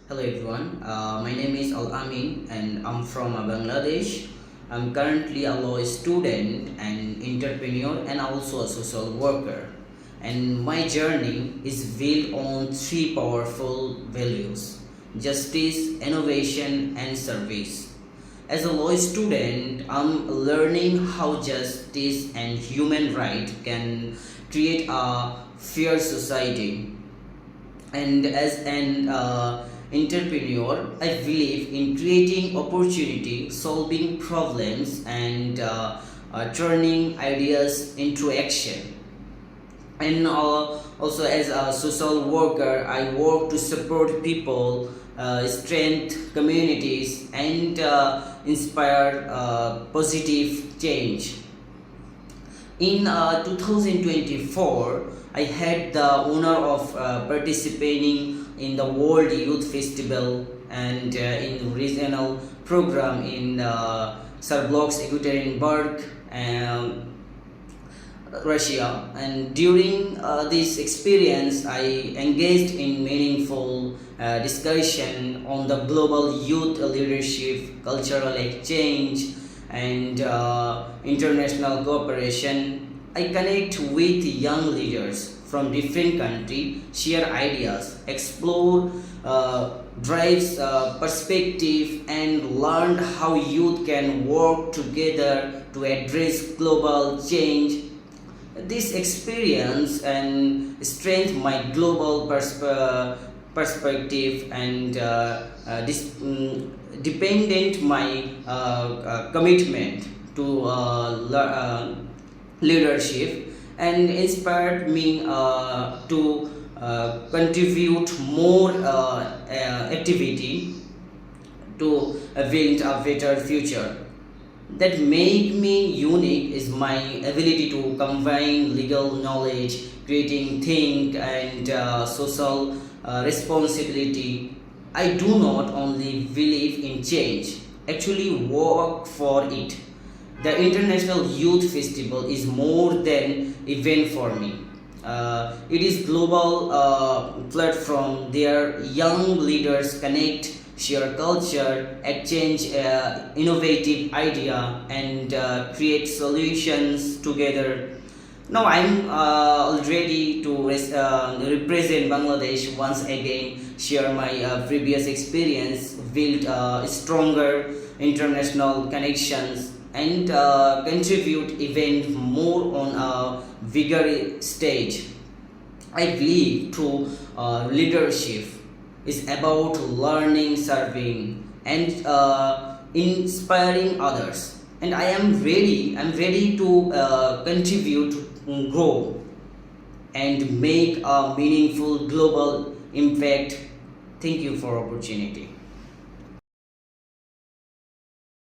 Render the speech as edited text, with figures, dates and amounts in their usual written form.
Hello everyone, my name is Al Amin and I'm from Bangladesh. I'm currently a law student and entrepreneur and also a social worker. And my journey is built on three powerful values: justice, innovation, and service. As a law student, I'm learning how justice and human right can create a fair society, and as an entrepreneur, I believe in creating opportunity, solving problems, and turning ideas into action. And also, as a social worker, I work to support people, strengthen communities, and inspire positive change. In 2024, I had the honor of participating in the World Youth Festival and in regional program in Sarblocks, Ekaterinburg, Russia. And during this experience, I engaged in meaningful discussion on the global youth leadership, cultural exchange, and international cooperation. I connect with young leaders from different countries, share ideas, explore drives perspective, and learn how youth can work together to address global change. This experience and strengthen my global perspective and dependent my commitment to leadership, and inspired me to contribute more activity to build a better future. That make me unique is my ability to combine legal knowledge, creating think, and social responsibility. I do not only believe in change, actually work for it. The International Youth Festival is more than event for me. It is global platform. Their young leaders connect, share culture, exchange innovative idea, and create solutions together. Now I'm ready to represent Bangladesh once again, share my previous experience, build stronger international connections, and contribute even more on a bigger stage. I believe true leadership is about learning, serving, and inspiring others. And I am ready. I'm ready to contribute, grow, and make a meaningful global impact. Thank you for opportunity.